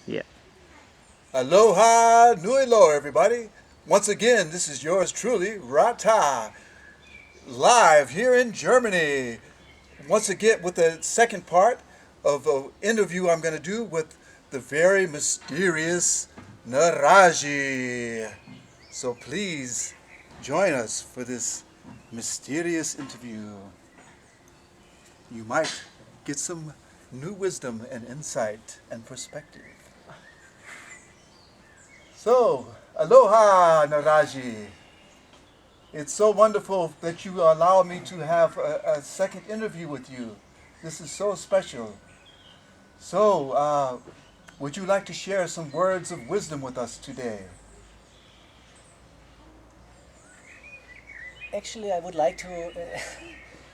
Yeah. Aloha, nui lo, everybody. Once again, this is yours truly, Rata, live here in Germany. Once again, with the second part of an interview I'm going to do with the very mysterious Narraji. So please join us for this mysterious interview. You might get some new wisdom and insight and perspective. So, aloha, Naraji. It's so wonderful that you allow me to have a second interview with you. This is so special. So, would you like to share some words of wisdom with us today? Actually, I would like to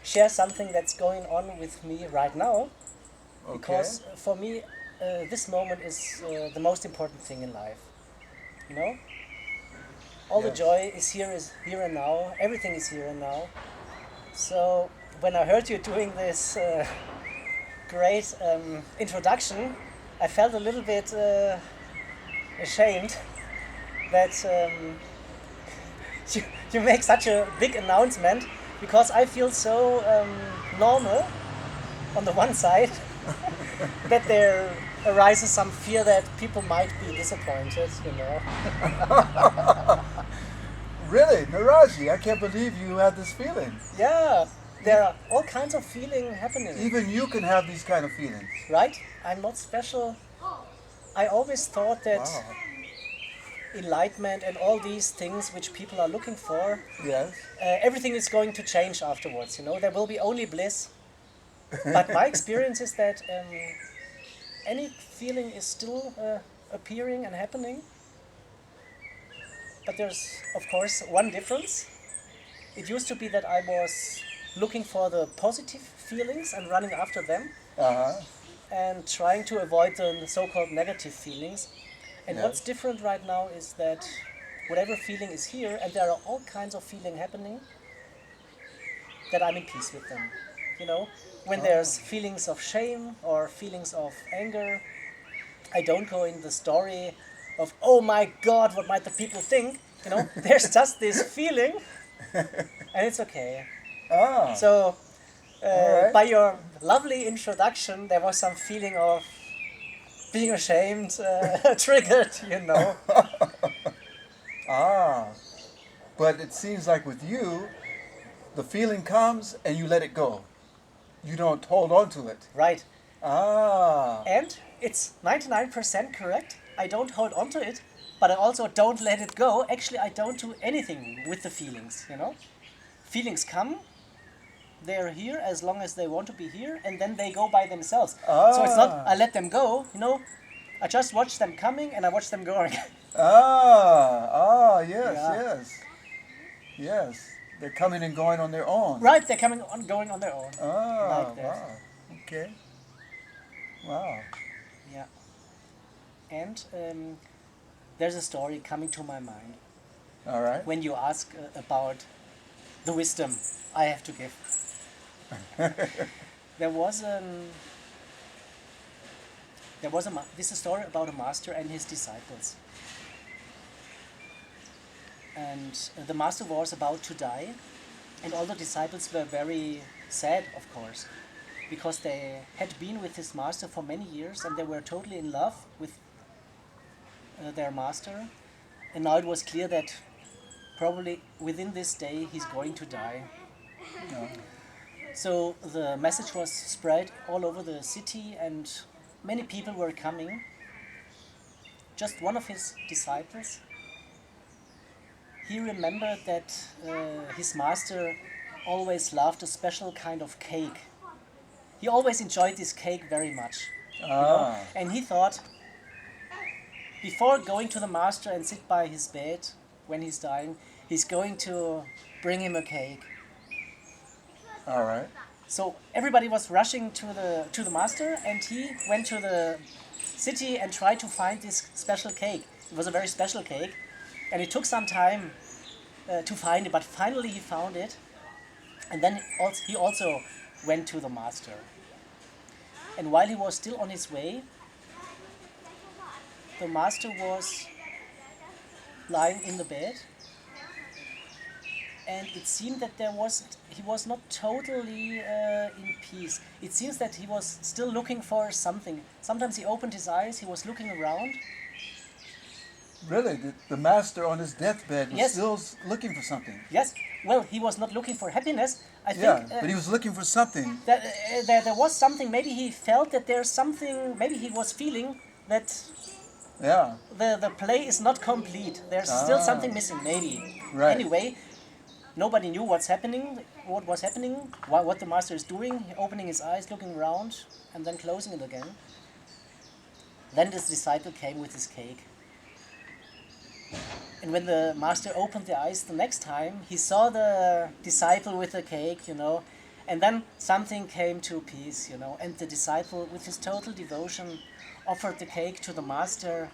share something that's going on with me right now, Okay. because for me, this moment is the most important thing in life. You know, all the Yes. joy is here and now. Everything is here and now. So when I heard you doing this great introduction, I felt a little bit ashamed that you make such a big announcement, because I feel so normal on the one side that there arises some fear that people might be disappointed, you know. Really, Naraji, I can't believe you had this feeling. Yeah, there are all kinds of feeling happening, Even you can have these kind of feelings. right? I'm not special. I always thought that Wow. enlightenment and all these things which people are looking for, Yes. everything is going to change afterwards, you know. There will be only bliss. But my experience is that any feeling is still appearing and happening. But there's, of course, one difference. It used to be that I was looking for the positive feelings and running after them, Uh huh. and trying to avoid the so called negative feelings. And what's Yes. different right now is that whatever feeling is here, and there are all kinds of feeling happening, that I'm in peace with them. You know, when Oh. there's feelings of shame or feelings of anger, I don't go in the story of, oh my god, what might the people think? You know, there's just this feeling, and it's okay. Ah. So, All right. by your lovely introduction, there was some feeling of being ashamed, triggered, you know. Ah. But it seems like with you, the feeling comes and you let it go. You don't hold on to it. Right. Ah. And it's 99% correct. I don't hold on to it, but I also don't let it go. Actually, I don't do anything with the feelings, you know. Feelings come, they're here as long as they want to be here, and then they go by themselves. So it's not Ah. I let them go, you know. I just watch them coming and I watch them going. Ah. Ah. Yes. Yeah. Yes. Yes. They're coming and going on their own. Right, they're coming on, going on their own, Ah. like that. Wow. Okay. Wow. Yeah. And there's a story coming to my mind All right. when you ask about the wisdom I have to give. There was this is a story about a master and his disciples. And the master was about to die, and all the disciples were very sad, of course, because they had been with his master for many years and they were totally in love with their master. And now it was clear that probably within this day he's going to die. No. So the message was spread all over the city, and many people were coming. Just one of his disciples, he remembered that his master always loved a special kind of cake. He always enjoyed this cake very much, you know. Ah. And he thought, before going to the master and sit by his bed when he's dying, he's going to bring him a cake. All right. So everybody was rushing to the master, and he went to the city and tried to find this special cake. It was a very special cake, and it took some time to find it, but finally he found it. And then he also went to the master. And while he was still on his way, the master was lying in the bed, and it seemed that he was not totally in peace. It seems that he was still looking for something. Sometimes he opened his eyes, he was looking around. Really, the master on his deathbed was Yes. still looking for something. Yes, well, he was not looking for happiness. I think Yeah, but he was looking for something. that there was something. Maybe he felt that there's something. Maybe he was feeling that Yeah, the play is not complete. There's still something missing. Maybe. Right. Anyway, nobody knew what's happening. What was happening? What the master is doing? Opening his eyes, looking around, and then closing it again. Then this disciple came with his cake. And when the master opened the eyes the next time, he saw the disciple with the cake, and then something came to peace, and the disciple, with his total devotion, offered the cake to the master,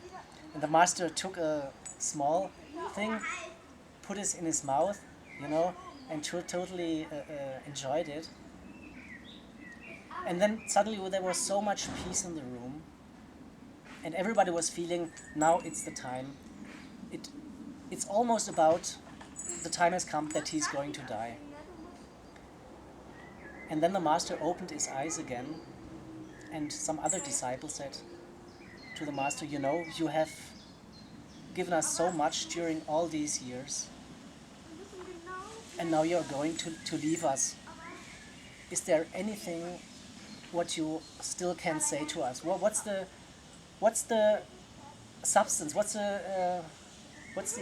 and the master took a small thing, put it in his mouth, and totally enjoyed it. And then suddenly there was so much peace in the room, and everybody was feeling, now it's the time. It's almost about the time has come that he's going to die. And then the master opened his eyes again, and some other disciple said to the master, you have given us so much during all these years, and now you're going to leave us. Is there anything what you still can say to us? Well, what's the substance? What's the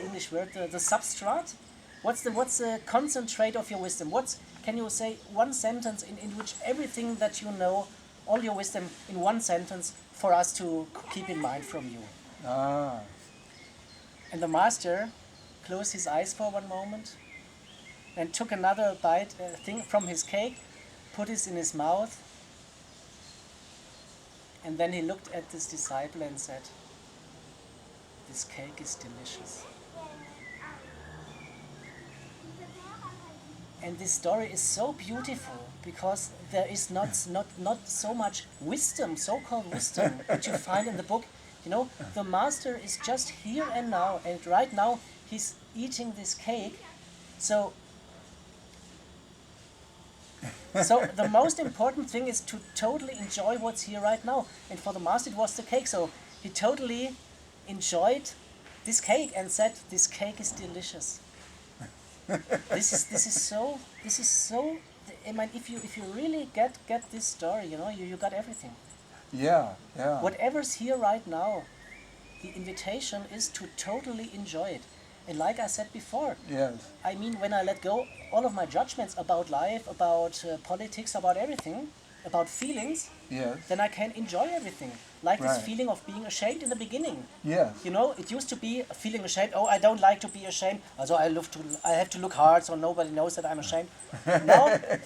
English word? The substrate? What's the concentrate of your wisdom? Can you say one sentence in which everything that you know, all your wisdom in one sentence for us to keep in mind from you? Ah, And the master closed his eyes for one moment and took another bite thing from his cake, put it in his mouth, and then he looked at this disciple and said, "This cake is delicious." And this story is so beautiful because there is not so much wisdom, so-called wisdom, that you find in the book. The master is just here and now, and right now he's eating this cake. So the most important thing is to totally enjoy what's here right now. And for the master it was the cake. So he totally enjoyed this cake and said, "This cake is delicious." This is so. I mean, if you really get this story, you got everything. yeah, yeah. Whatever's here right now, the invitation is to totally enjoy it. And like I said before, Yes, I mean, when I let go all of my judgments about life, about politics, about everything, about feelings, yes, then I can enjoy everything. Like this Right. feeling of being ashamed in the beginning. yes. It used to be feeling ashamed. Oh, I don't like to be ashamed. Also, I have to look hard so nobody knows that I'm ashamed. Now,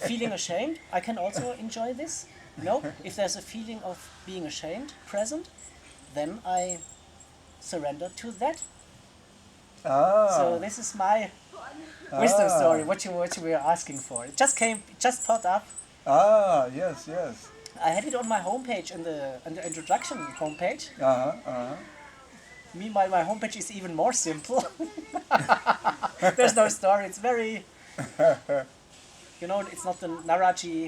feeling ashamed, I can also enjoy this. If there's a feeling of being ashamed present, then I surrender to that. Ah, So this is my wisdom story. What you were asking for. It just popped up. Yes, yes. I had it on my homepage in the introduction homepage. Uh-huh. Meanwhile, my homepage is even more simple. There's no story. It's very, it's not the Narraji.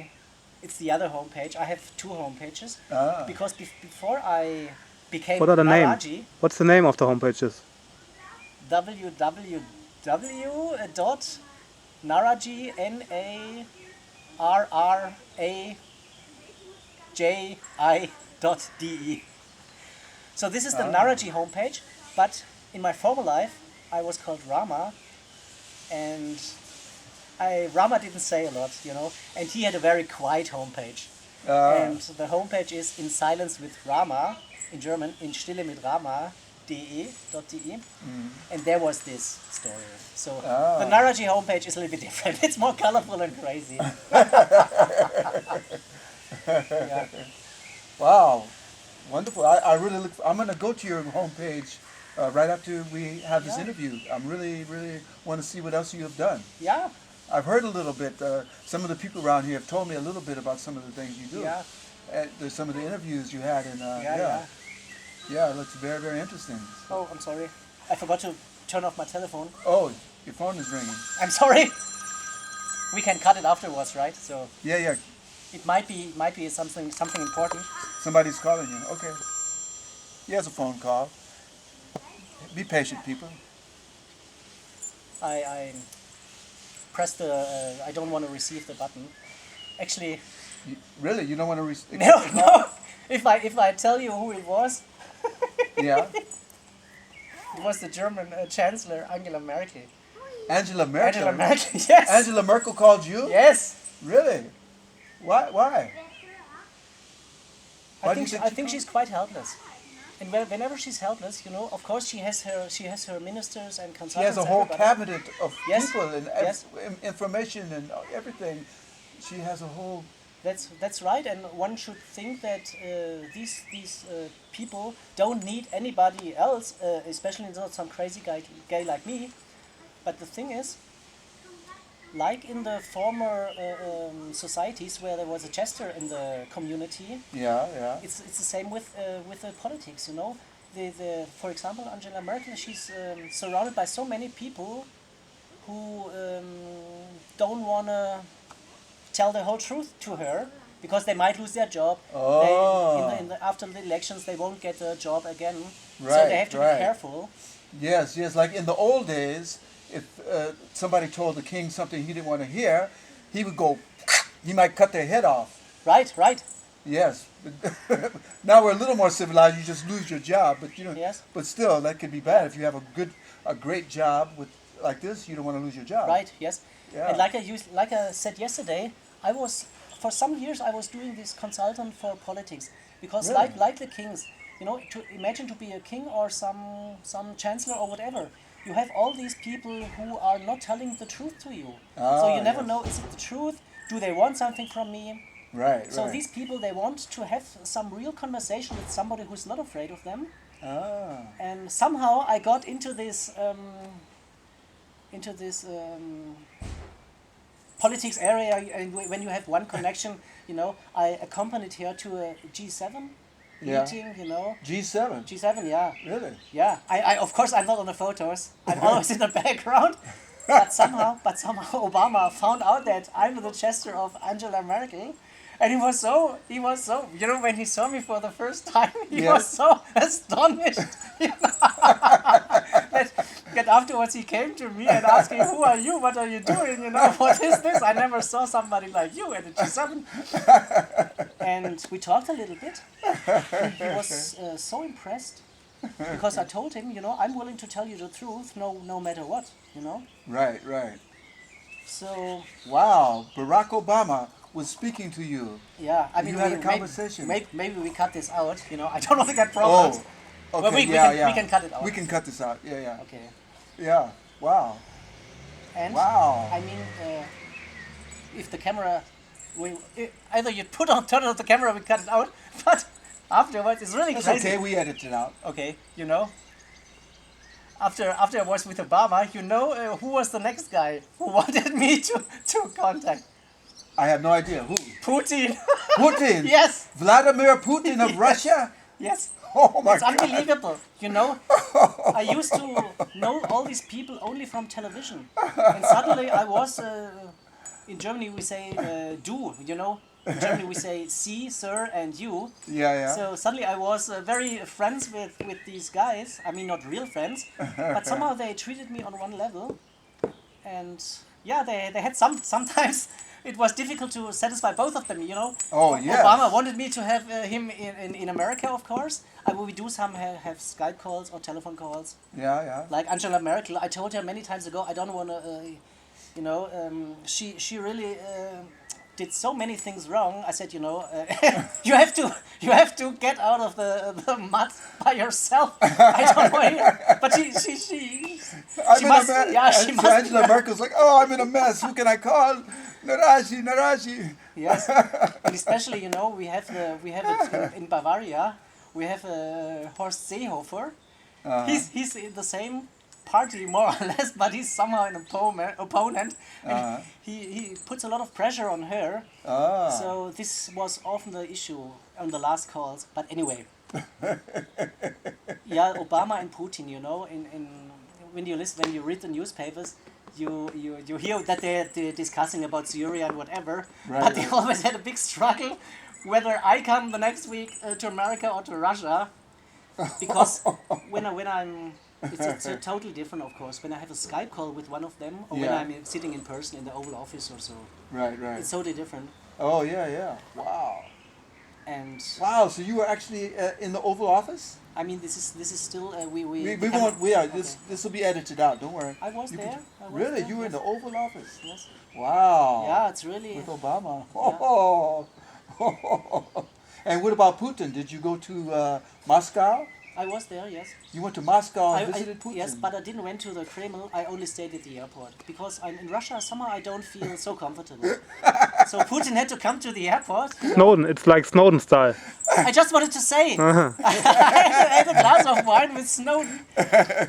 It's the other homepage. I have two homepages because before I became What are the Narraji, name? What's the name of the homepages? www.narraji narraji.de. So this is the Narraji homepage, but in my former life I was called Rama, and Rama didn't say a lot, and he had a very quiet homepage. And the homepage is In Silence with Rama, in German, in Stille mit Rama.de, and there was this story. So the Narraji homepage is a little bit different. It's more colorful and crazy. Yeah. Wow, wonderful. I really look. I'm going to go to your homepage right after we have this Yeah. interview. I'm really want to see what else you have done. Yeah, I've heard a little bit. Some of the people around here have told me a little bit about some of the things you do. yeah, And there's some of the interviews you had, and yeah. Yeah, it looks very, very interesting. Oh, I'm sorry. I forgot to turn off my telephone. Oh, your phone is ringing. I'm sorry. We can cut it afterwards, right? So Yeah, yeah. it might be something important. Somebody's calling you. Okay. He has a phone call. Be patient, people. I pressed the. I don't want to receive the button. Actually, Really, you don't want to no, no. If I tell you who it was, Yeah. it was the German Chancellor Angela Merkel. Angela Merkel. Angela Merkel. Yes. Angela Merkel called you? Yes. Really? Why? I Why do you think think I she think called? she's quite helpless. And whenever she's helpless, of course she has her ministers and She consultants. has a whole everybody. cabinet of Yes. people and Yes. information and everything. She has a whole. That's right, and one should think that these people don't need anybody else, especially not some crazy guy like me. But the thing is, like in the former societies where there was a jester in the community, Yeah. it's the same with the politics. For example, Angela Merkel, she's surrounded by so many people who don't want to tell the whole truth to her because they might lose their job. Oh. After the elections, they won't get a job again. So Right, they have to right. be careful. Yes. Like in the old days, if somebody told the king something he didn't want to hear, he would go. He might cut their head off. Right. Yes. Now we're a little more civilized. You just lose your job, but Yes. But still, that could be bad if you have a great job like this. You don't want to lose your job. Right. Yes. Yeah. And like I said yesterday, for some years I was doing this consultant for politics because Really? like the kings, to imagine to be a king or some chancellor or whatever, you have all these people who are not telling the truth to you. So Ah, you never yes. know, is it the truth? Do they want something from me? Right. So right. these people, they want to have some real conversation with somebody who's not afraid of them. Ah. And somehow I got into this politics area, and when you have one connection, I accompanied her to a G7 Yeah. meeting, G7. G7, yeah. Really? Yeah, I of course I'm not on the photos. I'm always in the background. But somehow Obama found out that I'm the jester of Angela Merkel, and he was so when he saw me for the first time, he Yeah. was so astonished. That afterwards he came to me and asked me, "Who are you? What are you doing? What is this? I never saw somebody like you at the G7." And we talked a little bit. He was so impressed because I told him, I'm willing to tell you the truth, no matter what, Right. So Wow. Barack Obama was speaking to you. yeah, I mean, You had a conversation. Maybe we cut this out. I don't want to get problems. Oh. Okay. Well, we can cut it out. We can cut this out. Yeah. Okay. Yeah. Wow. And Wow. I mean, if the camera, either you turn on the camera, we cut it out. But afterwards, it's really That's crazy. okay. We edit it out. Okay, After I was with Obama, who was the next guy who wanted me to contact? I have no idea who. Putin. Putin. Yes. Vladimir Putin of Russia. Yes. Oh my It's God. unbelievable. I used to know all these people only from television, and suddenly I was. In Germany we say du. In Germany we say Sie, sir, and you. Yeah. So suddenly I was very friends with these guys. I mean, not real friends, but somehow they treated me on one level. And yeah, they had sometimes it was difficult to satisfy both of them. Oh, yes. Obama wanted me to have him in America, of course. We do have Skype calls or telephone calls. Yeah. Like Angela Merkel, I told her many times ago, I don't want to, she really did so many things wrong. I said, you have to get out of the mud by yourself. I don't know here, but she must. Yeah, she must. Angela Merkel's like, oh, I'm in a mess. Who can I call? Narraji. Yes, and especially we have it in Bavaria. We have Horst Seehofer. He's in the same party more or less, but he's somehow an opponent, and he puts a lot of pressure on her. So this was often the issue on the last calls. But anyway, Yeah, Obama and Putin, you know, when you read the newspapers, you hear that they're discussing about Syria and whatever, Right, but they right. always had a big struggle whether I come the next week to America or to Russia, because when I'm it's totally different, of course, when I have a Skype call with one of them or when Yeah. I'm sitting in person in the Oval Office or so. Right, right. It's totally different. Oh, yeah, yeah. Wow. And Wow, so you were actually in the Oval Office? I mean, this is still We the won't, we are, okay. this will be edited out, don't worry. I was You there. could- I was really? there, You were in yes. the Oval Office? Yes. Wow. Yeah, it's really. With Obama. Yeah. Oh. And what about Putin? Did you go to Moscow? I was there, yes. You went to Moscow and visited Putin? Yes, but I didn't went to the Kremlin. I only stayed at the airport because I'm in Russia. Somehow I don't feel so comfortable. So Putin had to come to the airport. Snowden, it's like Snowden style. I just wanted to say, I had a glass of wine with Snowden.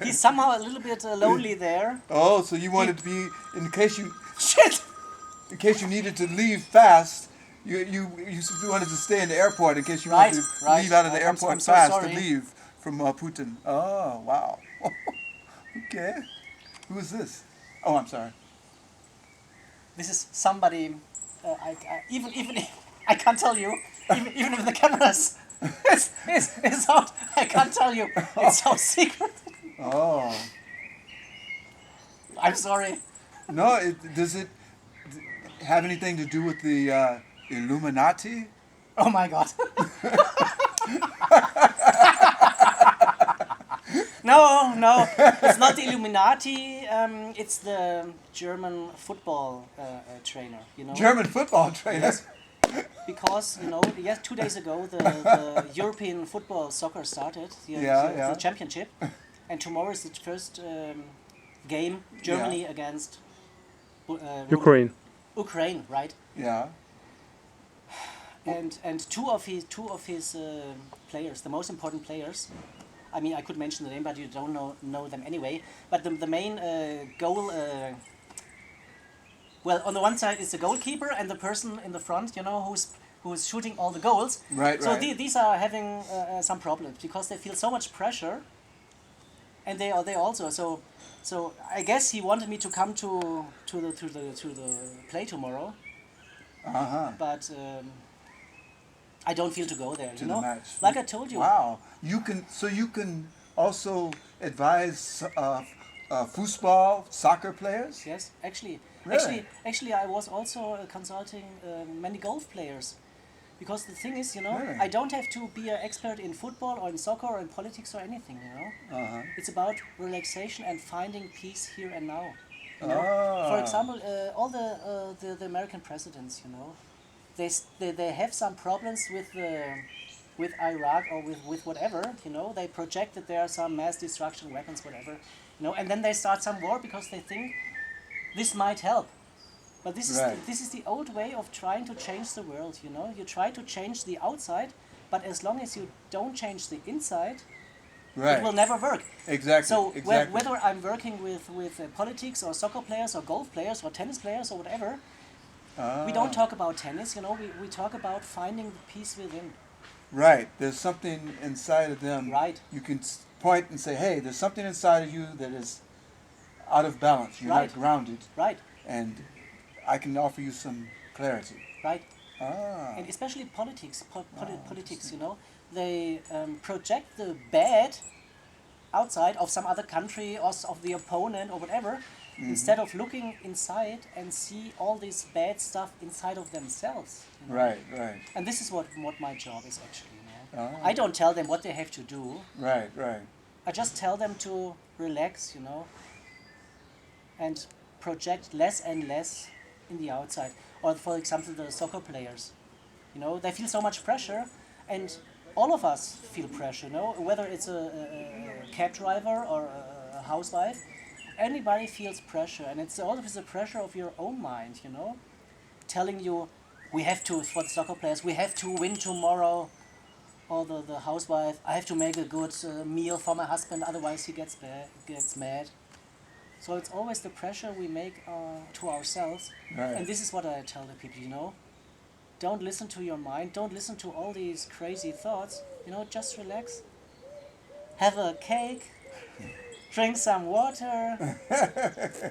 He's somehow a little bit lonely there. Oh, so you wanted to be, in case you Shit! in case you needed to leave fast, you wanted to stay in the airport in case you Right, wanted to right. leave out of the I'm airport so fast sorry. to leave from Putin. Oh, wow. Okay. Who is this? Oh, I'm sorry. This is somebody. Even if I can't tell you. Even if the cameras is out, I can't tell you. It's so secret. Oh. I'm sorry. No, does it have anything to do with the Illuminati? Oh my god. No, it's not the Illuminati. It's the German football trainer. You know. German football trainer. Yes. Because yes, 2 days ago the European football soccer started. The championship, and tomorrow is the first game. Germany against Ukraine. Ukraine, right? Yeah. And two of his players, the most important players. I mean, I could mention the name, but you don't know them anyway. But the main goal. Well, on the one side is the goalkeeper and the person in the front, who's shooting all the goals. Right, so right. these are having some problems because they feel so much pressure, and they also so I guess he wanted me to come to the play tomorrow, but I don't feel to go there. To the match. Like I told you. Wow. You can also advise football, soccer players? Yes, actually, Really? actually, I was also consulting many golf players, because the thing is, Really? I don't have to be an expert in football or in soccer or in politics or anything. It's about relaxation and finding peace here and now. For example, all the American presidents, they have some problems with Iraq or with whatever. They project that there are some mass destruction weapons, whatever. And then they start some war because they think this might help. But this is the old way of trying to change the world. You try to change the outside, but as long as you don't change the inside, Right. it will never work. Exactly. So exactly. whether I'm working with politics or soccer players or golf players or tennis players or whatever, we don't talk about tennis. We talk about finding the peace within. Right. There's something inside of them. Right. You can point and say, hey, there's something inside of you that is out of balance. You're Right. not grounded. Right. And I can offer you some clarity. Right. Ah. And especially politics. Politics. They project the bad outside of some other country or of the opponent or whatever, instead of looking inside and see all this bad stuff inside of themselves. Right, right. And this is what my job is actually. Ah. I don't tell them what they have to do. Right, right. I just tell them to relax, and project less and less in the outside. Or for example, the soccer players. They feel so much pressure, and all of us feel pressure, whether it's a cab driver or a housewife. Anybody feels pressure, and it's always the pressure of your own mind, telling you, we have to, for the soccer players, we have to win tomorrow. Or the housewife, I have to make a good meal for my husband, otherwise he gets mad. So it's always the pressure we make to ourselves. Right. And this is what I tell the people, Don't listen to your mind, don't listen to all these crazy thoughts. just relax, have a cake, drink some water,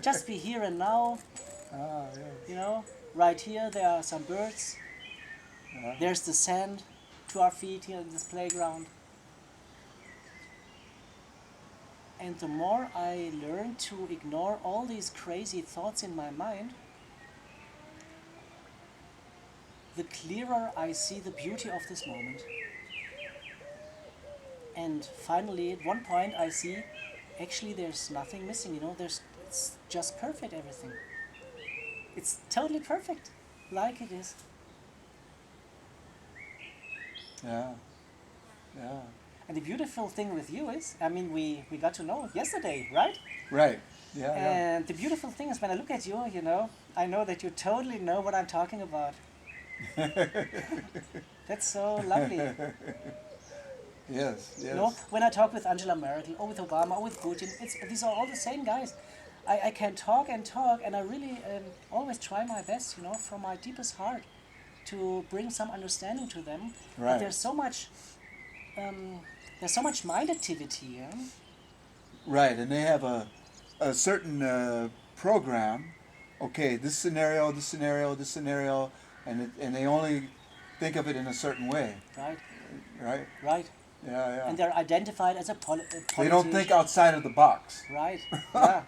just be here and now. Ah, yes. Right here there are some birds, there's the sand to our feet here in this playground. And the more I learn to ignore all these crazy thoughts in my mind, the clearer I see the beauty of this moment. And finally, at one point, I see actually there's nothing missing. It's just perfect, everything. It's totally perfect, like it is. Yeah. Yeah. And the beautiful thing with you is, we got to know yesterday, right? Right. Yeah. And the beautiful thing is when I look at you, I know that you totally know what I'm talking about. That's so lovely. Yes. Yes. When I talk with Angela Merkel or with Obama or with Putin, these are all the same guys. I can talk, and I really always try my best, from my deepest heart, to bring some understanding to them. Right. But there's so much mind activity. Yeah? Right, and they have a certain program. Okay, this scenario, and they only think of it in a certain way. Right. Right. Right. Yeah. And they're identified as a politician. They don't think outside of the box. Right. Yeah.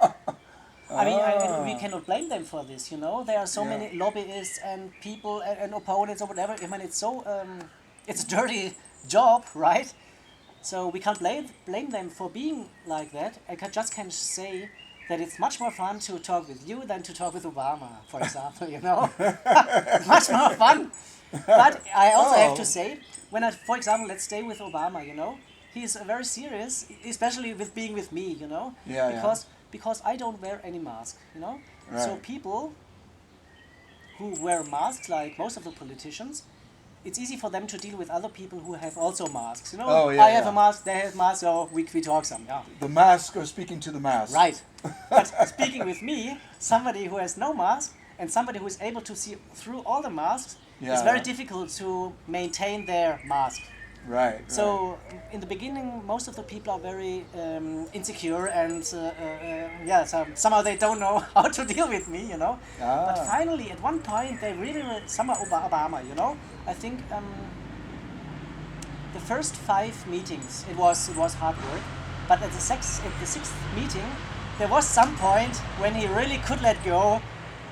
We cannot blame them for this. There are so many lobbyists and people and opponents or whatever. It's so it's a dirty job, right? So we can't blame them for being like that. I can say that it's much more fun to talk with you than to talk with Obama, for example. It's much more fun. But I also have to say, for example, let's stay with Obama. He's very serious, especially with being with me. Because I don't wear any mask. Right. So people who wear masks, like most of the politicians, it's easy for them to deal with other people who have also masks. I have a mask, they have masks, so we talk some. Yeah. The mask are speaking to the mask. Right. But speaking with me, somebody who has no mask and somebody who is able to see through all the masks, it's very difficult to maintain their mask. Right. So in the beginning, most of the people are very insecure and somehow they don't know how to deal with me, But finally, at one point, they really somehow Obama, I think the first 5 meetings it was hard work, but at the sixth meeting, there was some point when he really could let go.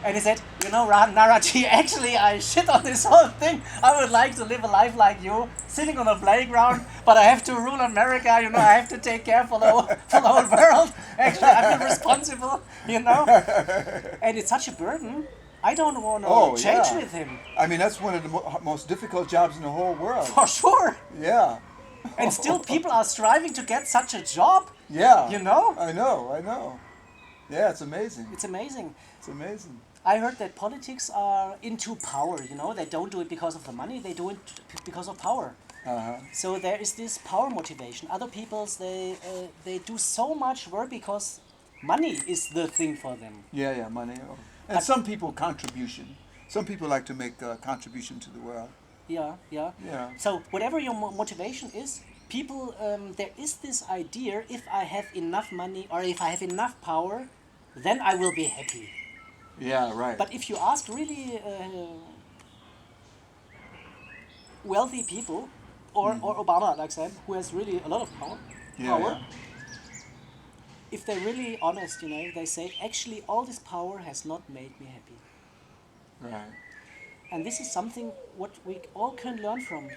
And he said, Narraji, actually I shit on this whole thing. I would like to live a life like you, sitting on a playground, but I have to rule America, I have to take care for the whole world. Actually, I feel responsible, And it's such a burden. I don't want to change with him. That's one of the most difficult jobs in the whole world. For sure. Yeah. And still people are striving to get such a job. Yeah. I know. Yeah, it's amazing. It's amazing. It's amazing. I heard that politics are into power, They don't do it because of the money, they do it because of power. Uh-huh. So there is this power motivation. Other people's, they do so much work because money is the thing for them. Yeah, money. And some people contribution. Some people like to make a contribution to the world. Yeah. So whatever your motivation is, people, there is this idea, if I have enough money or if I have enough power, then I will be happy. Yeah, right. But if you ask really wealthy people, or Obama, like I said, who has really a lot of power, if they're really honest, they say, actually all this power has not made me happy. Right. And this is something what we all can learn from,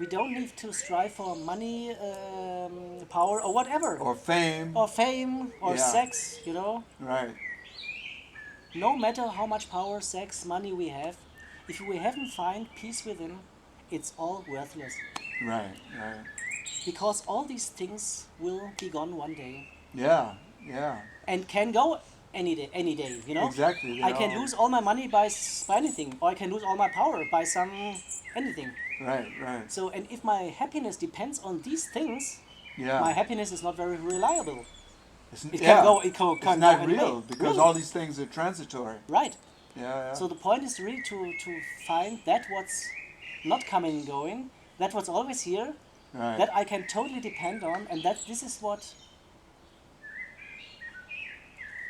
We don't need to strive for money, power, or whatever. Or fame. Or sex, Right. No matter how much power, sex, money we have, if we haven't found peace within, it's all worthless. Right. Because all these things will be gone one day. Yeah. And can go any day, Exactly. I can lose all my money by anything, or I can lose all my power by anything. Right. So, and if my happiness depends on these things, Yeah. my happiness is not very reliable. It's Not real because all these things are transitory. Right. Yeah. So the point is really to find that what's not coming and going, that was always here, Right. that I can totally depend on, and that this is what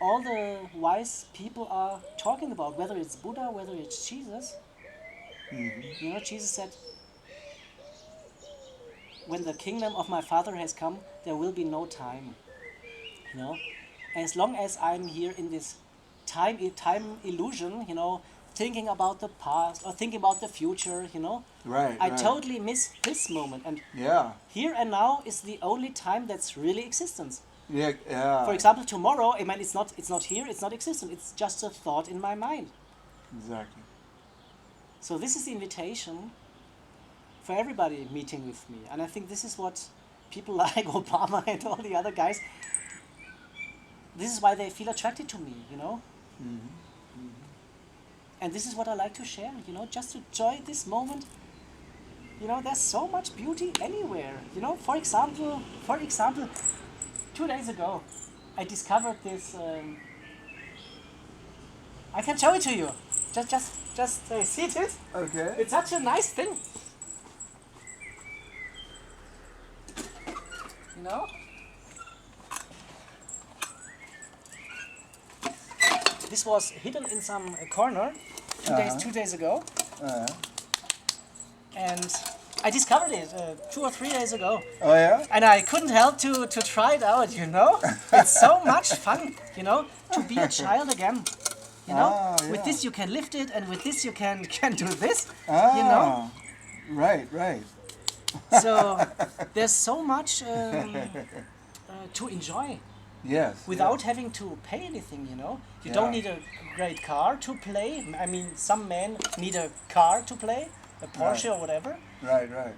all the wise people are talking about, whether it's Buddha, whether it's Jesus. You know, Jesus said, when the kingdom of my Father has come, there will be no time. You know, as long as I'm here in this time illusion, you know, thinking about the past or thinking about the future, you know, Right. I right. totally miss this moment. And Yeah. here and now is the only time that's really existence. Yeah. Yeah. For example, tomorrow, I mean, it's not here, it's not existent. It's just a thought in my mind. Exactly. So this is the invitation for everybody meeting with me, and I think this is what people like Obama and all the other guys. This is why they feel attracted to me, you know. And this is what I like to share, you know, just to enjoy this moment. You know, there's so much beauty anywhere. You know, for example, 2 days ago, I discovered this. I can show it to you. Just see it. Okay. It's such a nice thing. You know. This was hidden in some corner 2 days ago, and I discovered it 2 or 3 days ago. Oh yeah. And I couldn't help to try it out, you know? It's so much fun, you know, to be a child again. You know? With this you can lift it, and with this you can do this, you know? Right. Right. So there's so much to enjoy Yes. without having to pay anything, you know? You don't need a great car to play. I mean, some men need a car to play, a Porsche or whatever. Right. Right.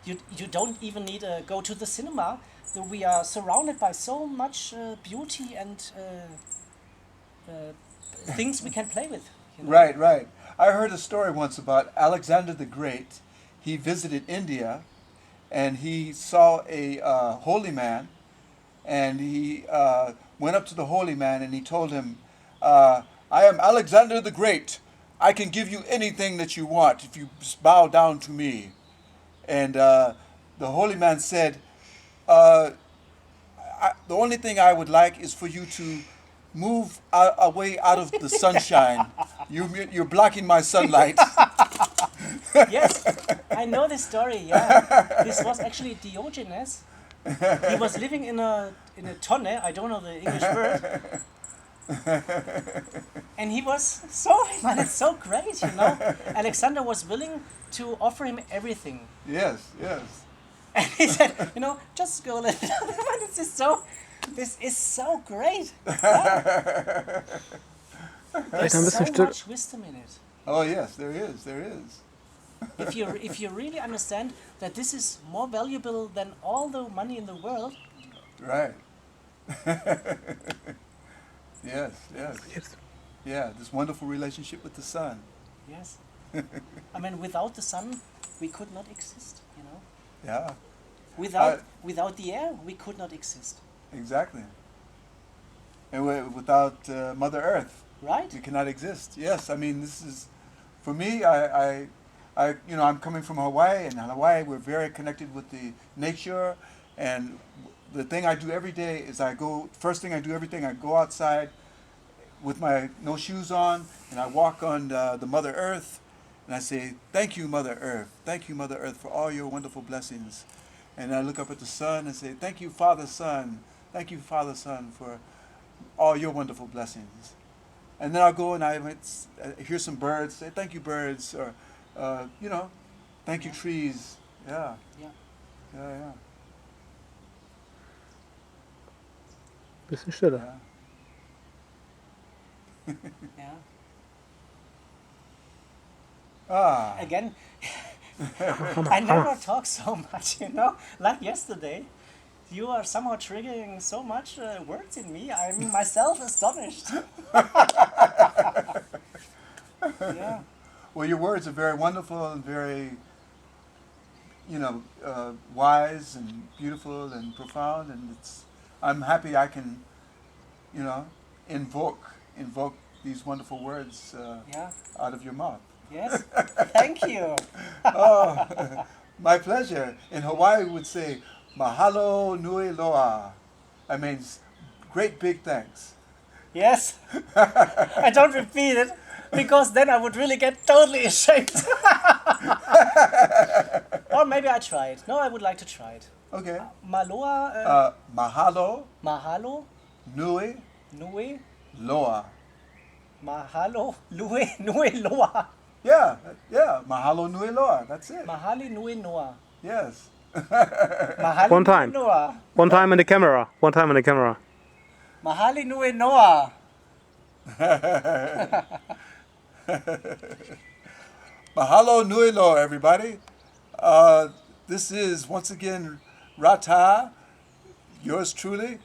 You don't even need to go to the cinema. We are surrounded by so much beauty and things we can play with. You know? Right. Right. I heard a story once about Alexander the Great. He visited India, and he saw a holy man, and he went up to the holy man and he told him, "I am Alexander the Great. I can give you anything that you want if you bow down to me." And the holy man said, "The only thing I would like is for you to move away out of the sunshine. You're blocking my sunlight." Yes, I know this story. Yeah, this was actually Diogenes. He was living in a tonne. I don't know the English word. And he was so, man, it's so great, you know. Alexander was willing to offer him everything. Yes, yes. And he said, you know, just go a little. This is so great. Yeah. There's so much wisdom in it. Oh yes, there is, there is. If you really understand that this is more valuable than all the money in the world. Right. Yes, yes. Yeah, this wonderful relationship with the sun. Yes. I mean, without the sun, we could not exist, you know. Yeah. Without the air, we could not exist. Exactly. And without Mother Earth, Right? we cannot exist. Yes, I mean, this is, for me, I'm coming from Hawaii, and in Hawaii we're very connected with the nature, and the thing I do every day is I go outside with my no shoes on, and I walk on the Mother Earth, and I say, "Thank you, Mother Earth. Thank you, Mother Earth, for all your wonderful blessings." And I look up at the sun and say, "Thank you, Father Sun. Thank you, Father Sun, for all your wonderful blessings." And then I'll go and I might hear some birds, say, "Thank you, birds," or, "Thank you, trees." Yeah. Yeah. Yeah, yeah. Bisschen stiller. Yeah. Yeah. Ah. Again, I never talk so much, you know. Like yesterday, you are somehow triggering so much words in me. I'm myself astonished. Yeah. Well, your words are very wonderful and very, wise and beautiful and profound, and I'm happy I can, invoke these wonderful words Yeah. out of your mouth. Yes. Thank you. Oh, My pleasure. In Hawaii, we would say mahalo nui loa. That means great big thanks. Yes. I don't repeat it because then I would really get totally ashamed. Or maybe I try it. No, I would like to try it. Okay. Maloa, Mahalo mahalo, nui nui, loa. mahalo, nui loa. Yeah, yeah. Mahalo nui loa. That's it. Mahali nui noa. Yes. Mahali One nui time. noa. One time in the camera. One time in the camera. Mahali nui noa. Mahalo nui loa, everybody. This is once again Rata, yours truly,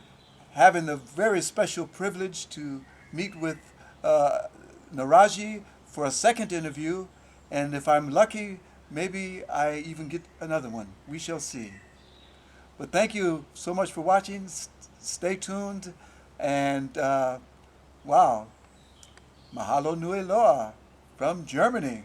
having the very special privilege to meet with Narraji for a second interview, and if I'm lucky, maybe I even get another one. We shall see. But thank you so much for watching. Stay tuned, and wow, mahalo nui loa from Germany.